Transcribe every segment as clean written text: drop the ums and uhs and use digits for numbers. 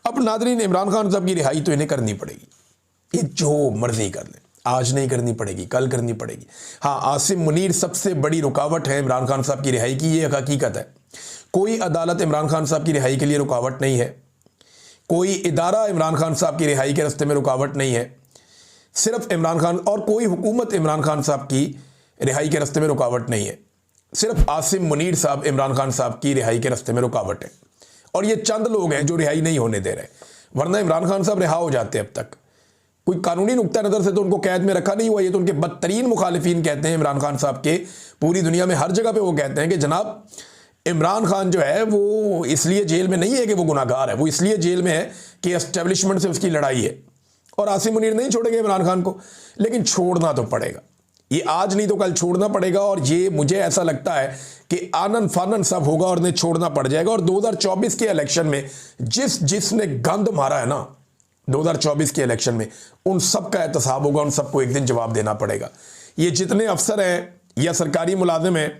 अब नादरीन, इमरान खान साहब की रिहाई तो इन्हें करनी पड़ेगी, ये जो मर्जी कर ले, आज नहीं करनी पड़ेगी, कल करनी पड़ेगी। हाँ, आसिम मुनीर सबसे बड़ी रुकावट है इमरान खान साहब की रिहाई की, ये हकीकत है। कोई अदालत इमरान खान साहब की रिहाई के लिए रुकावट नहीं है, कोई इदारा इमरान खान साहब की रिहाई के रास्ते में रुकावट नहीं है। सिर्फ इमरान खान और कोई हुकूमत इमरान खान साहब की रिहाई के रास्ते में रुकावट नहीं है, सिर्फ आसिम मुनीर साहब इमरान खान साहब की रिहाई के रास्ते में रुकावट है। और ये चंद लोग हैं जो रिहाई नहीं होने दे रहे, वरना इमरान खान साहब रिहा हो जाते अब तक। कोई कानूनी नुक्ता नज़र से तो उनको कैद में रखा नहीं हुआ, ये तो उनके बदतरीन मुखालिफिन कहते हैं इमरान खान साहब के, पूरी दुनिया में हर जगह पे वो कहते हैं कि जनाब इमरान खान जो है वो इसलिए जेल में नहीं है कि वो गुनाहगार है, वो इसलिए जेल में है कि एस्टेब्लिशमेंट से उसकी लड़ाई है। और आसिम मुनीर नहीं छोड़ेंगे इमरान खान को, लेकिन छोड़ना तो पड़ेगा, ये आज नहीं तो कल छोड़ना पड़ेगा। और ये मुझे ऐसा लगता है कि आनन फानन सब होगा और इन्हें छोड़ना पड़ जाएगा। और 2024 के इलेक्शन में जिसने गंद मारा है ना 2024 के इलेक्शन में, उन सब का एहतसाब होगा, उन सबको एक दिन जवाब देना पड़ेगा। ये जितने अफसर हैं या सरकारी मुलाजिम हैं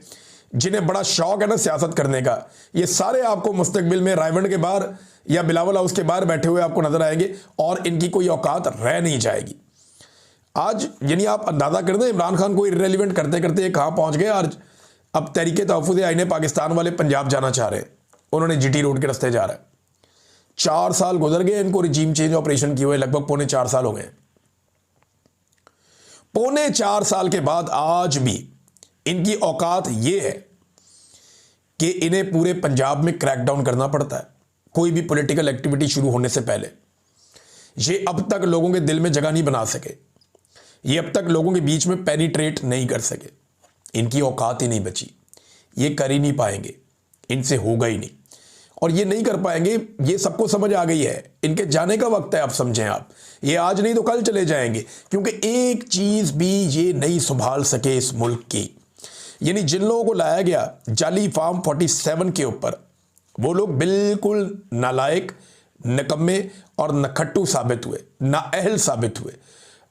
जिन्हें बड़ा शौक है ना सियासत करने का, ये सारे आपको मुस्तकबिल में रायवंड के बाहर या बिलावल हाउस के बाहर बैठे हुए आपको नजर आएंगे और इनकी कोई औकात रह नहीं जाएगी। आज यानी आप अंदाजा कर दें इमरान खान को इर्रेलेवेंट करते करते कहां पहुंच गए। आज अब तहरीके तहफ़्फ़ुज़ आईन पाकिस्तान वाले पंजाब जाना चाह रहे हैं, उन्होंने जीटी रोड के रास्ते जा रहा है। 4 साल गुजर गए इनको रिजीम चेंज ऑपरेशन किए हुए, लगभग पौने 4 साल हो गए। पौने 4 साल के बाद आज भी इनकी औकात ये है कि इन्हें पूरे पंजाब में क्रैकडाउन करना पड़ता है कोई भी पॉलिटिकल एक्टिविटी शुरू होने से पहले। ये अब तक लोगों के दिल में जगह नहीं बना सके, ये अब तक लोगों के बीच में पेनिट्रेट नहीं कर सके, इनकी औकात ही नहीं बची, ये कर ही नहीं पाएंगे, इनसे होगा ही नहीं। और ये नहीं कर पाएंगे, ये सबको समझ आ गई है, इनके जाने का वक्त है। अब समझें आप, ये आज नहीं तो कल चले जाएंगे, क्योंकि एक चीज भी ये नहीं संभाल सके इस मुल्क की। यानी जिन लोगों को लाया गया जाली फार्म 47 के ऊपर, वो लोग बिल्कुल नालायक, निकम्मे और नखट्टू साबित हुए, नाअहल साबित हुए।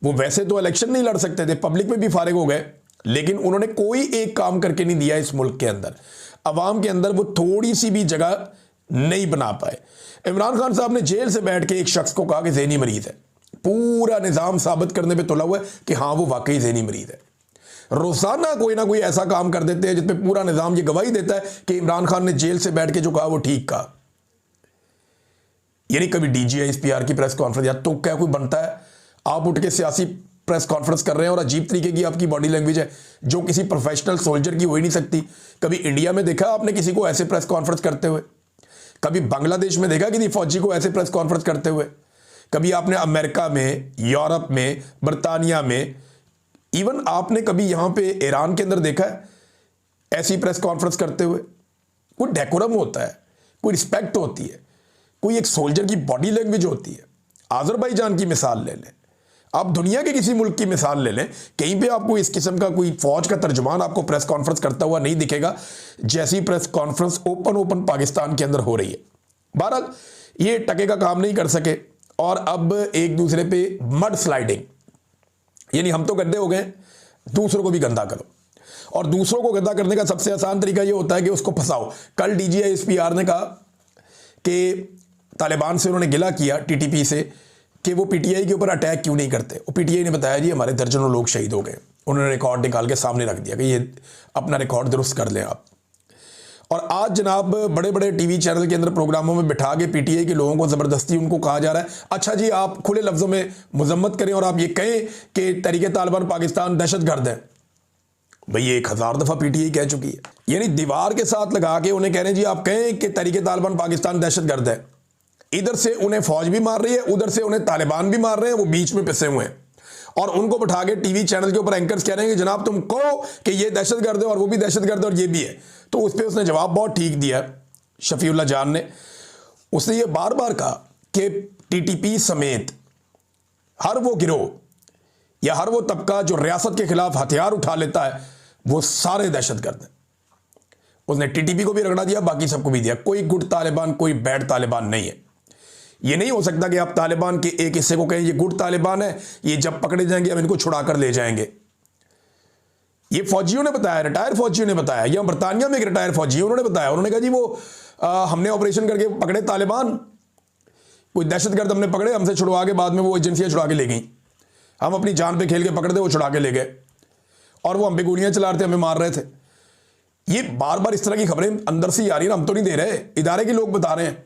वो वैसे तो इलेक्शन नहीं लड़ सकते थे, पब्लिक में भी फारिग हो गए, लेकिन उन्होंने कोई एक काम करके नहीं दिया इस मुल्क के अंदर, अवाम के अंदर वो थोड़ी सी भी जगह नहीं बना पाए। इमरान खान साहब ने जेल से बैठ के एक शख्स को कहा कि ज़हनी मरीज है, पूरा निज़ाम साबित करने पे तुला हुआ है कि हाँ वो वाकई ज़हनी मरीज है। रोजाना कोई ना कोई ऐसा काम कर देते हैं जिसपे पूरा निज़ाम ये गवाही देता है कि इमरान खान ने जेल से बैठ के जो कहा वो ठीक कहा। यानी कभी DGI-SPR की प्रेस कॉन्फ्रेंस, या तो क्या कोई बनता है, आप उठ के सियासी प्रेस कॉन्फ्रेंस कर रहे हैं और अजीब तरीके की आपकी बॉडी लैंग्वेज है जो किसी प्रोफेशनल सोल्जर की हो ही नहीं सकती। कभी इंडिया में देखा आपने किसी को ऐसे प्रेस कॉन्फ्रेंस करते हुए? कभी बांग्लादेश में देखा किसी फौजी को ऐसे प्रेस कॉन्फ्रेंस करते हुए? कभी आपने अमेरिका में, यूरोप में, बरतानिया में, इवन आपने कभी यहां पे ईरान के अंदर देखा है ऐसी प्रेस कॉन्फ्रेंस करते हुए? कोई डेकोरम होता है, कोई रिस्पेक्ट होती है, कोई एक सोल्जर की बॉडी लैंग्वेज होती है। आज़रबाईजान की मिसाल ले लें, आप दुनिया के किसी मुल्क की मिसाल ले लें, कहीं पे आपको इस किस्म का कोई फौज का तर्जुमान आपको प्रेस कॉन्फ्रेंस करता हुआ नहीं दिखेगा जैसी प्रेस कॉन्फ्रेंस ओपन पाकिस्तान के अंदर हो रही है। बहरहाल ये टके का काम नहीं कर सके और अब एक दूसरे पे मड स्लाइडिंग, यानी हम तो गंदे हो गए, दूसरों को भी गंदा करो। और दूसरों को गंदा करने का सबसे आसान तरीका ये होता है कि उसको फंसाओ। कल DGI-SPR ने कहा कि तालिबान से उन्होंने गिला किया, TTP से, कि वो PTI के ऊपर अटैक क्यों नहीं करते। वो PTI ने बताया जी हमारे दर्जनों लोग शहीद हो गए, उन्होंने रिकॉर्ड निकाल के सामने रख दिया कि ये अपना रिकॉर्ड दुरुस्त कर लें आप। और आज जनाब बड़े बड़े टीवी चैनल के अंदर प्रोग्रामों में बिठा के PTI के लोगों को ज़बरदस्ती उनको कहा जा रहा है, अच्छा जी आप खुले लफ्ज़ों में मजम्मत करें और आप ये कहें कि तहरीके तालिबान पाकिस्तान दहशतगर्द है। भाई ये 1000 दफ़ा PTI कह चुकी है, यानी दीवार के साथ लगा के उन्हें कह रहे हैं जी आप कहें कि तहरीके तालिबान पाकिस्तान दहशतगर्द है। इधर से उन्हें फौज भी मार रही है, उधर से उन्हें तालिबान भी मार रहे हैं, वो बीच में पिसे हुए हैं। और उनको बिठा के टीवी चैनल के ऊपर एंकर्स कह रहे हैं कि जनाब तुम कहो कि ये दहशतगर्द है और वो भी दहशतगर्द और ये भी है। तो उस पर उसने जवाब बहुत ठीक दिया, शफीउल्लाह जान ने। उसने ये बार बार कहा कि TTP समेत हर वो गिरोह या हर वो तबका जो रियासत के खिलाफ हथियार उठा लेता है वो सारे दहशतगर्द हैं। उसने TTP को भी रगड़ा दिया, बाकी सबको भी दिया। कोई गुड तालिबान, कोई बैड तालिबान नहीं है। ये नहीं हो सकता कि आप तालिबान के एक हिस्से को कहें ये गुड तालिबान है, ये जब पकड़े जाएंगे हम इनको छुड़ा कर ले जाएंगे। ये फौजियों ने बताया, रिटायर फौजियों ने बताया, या बरतानिया में एक रिटायर फौजी उन्होंने बताया, उन्होंने कहा जी वो हमने ऑपरेशन करके पकड़े तालिबान। कोई दहशतगर्द हमने पकड़े, हमसे छुड़वा के बाद में वो एजेंसियां छुड़ा के ले गई। हम अपनी जान पे खेल के पकड़ते, वो छुड़ा के ले गए और वो हम पे गोलियां चला रहे थे, हमें मार रहे थे। ये बार बार इस तरह की खबरें अंदर से ही आ रही है ना, हम तो नहीं दे रहे, इदारे के लोग बता रहे हैं,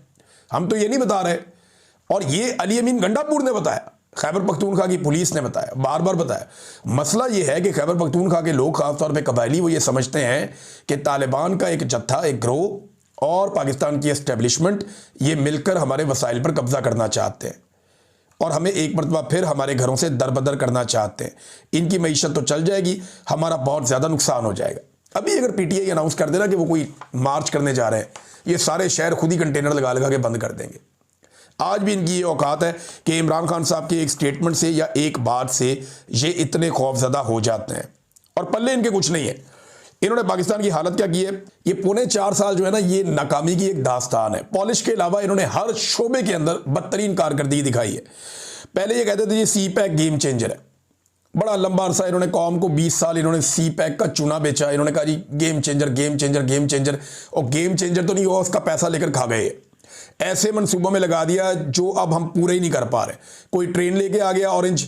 हम तो ये नहीं बता रहे। और ये अली अमीन गंडापुर ने बताया, खैबर पख्तूनख्वा की पुलिस ने बताया, बार बार बताया। मसला ये है कि खैबर पख्तूनख्वा के लोग, खासतौर पे कबायली, वो ये समझते हैं कि तालिबान का एक जत्था, एक ग्रोह और पाकिस्तान की एस्टेब्लिशमेंट ये मिलकर हमारे वसाइल पर कब्जा करना चाहते हैं और हमें एक मरतबा फिर हमारे घरों से दरबदर करना चाहते हैं। इनकी मईशत तो चल जाएगी, हमारा बहुत ज़्यादा नुकसान हो जाएगा। अभी अगर पीटीआई अनाउंस कर देना कि वो कोई मार्च करने जा रहे हैं, ये सारे शहर खुद ही कंटेनर लगा लगा के बंद कर देंगे। आज भी इनकी ये औकात है कि इमरान खान साहब के एक स्टेटमेंट से या एक बात से ये इतने खौफजदा हो जाते हैं और पल्ले इनके कुछ नहीं है। इन्होंने पाकिस्तान की हालत क्या की है, ये पौने 4 साल जो है ना, ये नाकामी की एक दास्तान है। पॉलिश के अलावा इन्होंने हर शोबे के अंदर बदतरीन कारकर्दगी दिखाई है। पहले ये कहते थे ये सी पैक गेम चेंजर है, बड़ा लंबा अरसा इन्होंने कौम को 20 साल इन्होंने सी पैक का चूना बेचा। इन्होंने कहा जी game changer game changer game changer, और गेम चेंजर तो नहीं हुआ, उसका पैसा लेकर खा गए। ऐसे मनसूबों में लगा दिया जो अब हम पूरे ही नहीं कर पा रहे। कोई ट्रेन लेके आ गया ऑरेंज,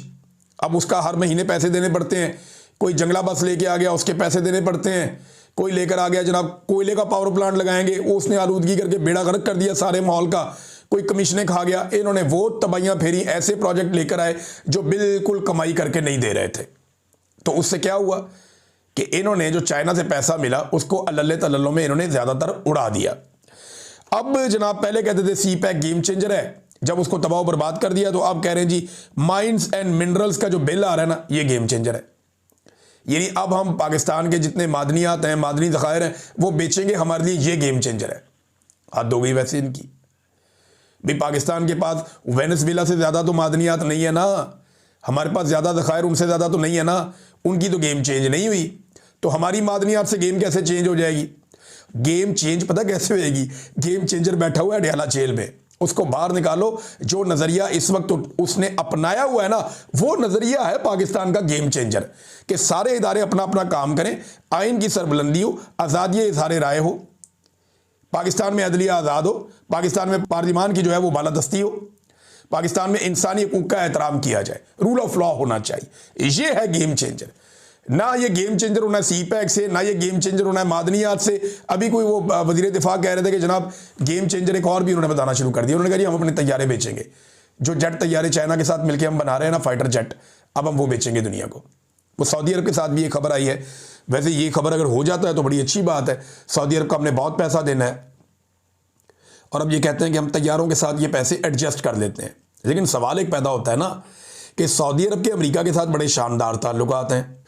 अब उसका हर महीने पैसे देने पड़ते हैं। कोई जंगला बस लेके आ गया, उसके पैसे देने पड़ते हैं। कोई लेकर आ गया जनाब कोयले का पावर प्लांट लगाएंगे, उसने आलूदगी करके बेड़ा गर्क कर दिया सारे माहौल का, कोई कमीशनें खा गया। इन्होंने वो तबाहियां फेरी, ऐसे प्रोजेक्ट लेकर आए जो बिल्कुल कमाई करके नहीं दे रहे थे। तो उससे क्या हुआ कि इन्होंने जो चाइना से पैसा मिला उसको अल्लल्ले तल्लल्लों में इन्होंने ज्यादातर उड़ा दिया। अब जनाब पहले कहते थे सी पैक गेम चेंजर है, जब उसको तबाह बर्बाद कर दिया तो अब कह रहे हैं जी माइंस एंड मिनरल्स का जो बिल आ रहा है ना, ये गेम चेंजर है। यानी अब हम पाकिस्तान के जितने मादनियात हैं, मादनी ज़खायर हैं, वो बेचेंगे हमारे लिए, ये गेम चेंजर है। हद हो गई वैसे इनकी भी। पाकिस्तान के पास वेनेजुएला से ज़्यादा तो मादनियात नहीं है ना, हमारे पास ज़्यादा ज़खायर उनसे ज़्यादा तो नहीं है ना। उनकी तो गेम चेंज नहीं हुई, तो हमारी मादनियात से गेम कैसे चेंज हो जाएगी? गेम चेंज पता कैसे होएगी? गेम चेंजर बैठा हुआ है अडयाला जेल में, उसको बाहर निकालो। जो नजरिया इस वक्त उसने अपनाया हुआ है ना, वो नजरिया है पाकिस्तान का गेम चेंजर, कि सारे इदारे अपना अपना काम करें, आइन की सरबुलंदी हो, आज़ादी इज़हार राय हो, पाकिस्तान में अदलिया आज़ाद हो, पाकिस्तान में पार्लिमान की जो है वो बालादस्ती हो, पाकिस्तान में इंसानी हकूक़ का एहतराम किया जाए, रूल ऑफ लॉ होना चाहिए। ये है गेम चेंजर। ना ये गेम चेंजर होना है सी पैक से, ना ये गेम चेंजर होना है मादनियात से। अभी कोई वो वजीर दिफा कह रहे थे कि जनाब गेम चेंजर एक और भी उन्होंने बताना शुरू कर दिया। उन्होंने कहा जी हम अपने तैयारे बेचेंगे, जो जेट तैयारे चाइना के साथ मिलकर हम बना रहे हैं ना, फाइटर जेट, अब हम वो बेचेंगे दुनिया को। वो सऊदी अरब के साथ भी ये खबर आई है। वैसे ये खबर अगर हो जाता है तो बड़ी अच्छी बात है, सऊदी अरब को हमने बहुत पैसा देना है और अब ये कहते हैं कि हम तैयारों के साथ ये पैसे एडजस्ट कर लेते हैं। लेकिन सवाल एक पैदा होता है ना कि सऊदी अरब के अमेरिका के साथ बड़े शानदार ताल्लुकात हैं,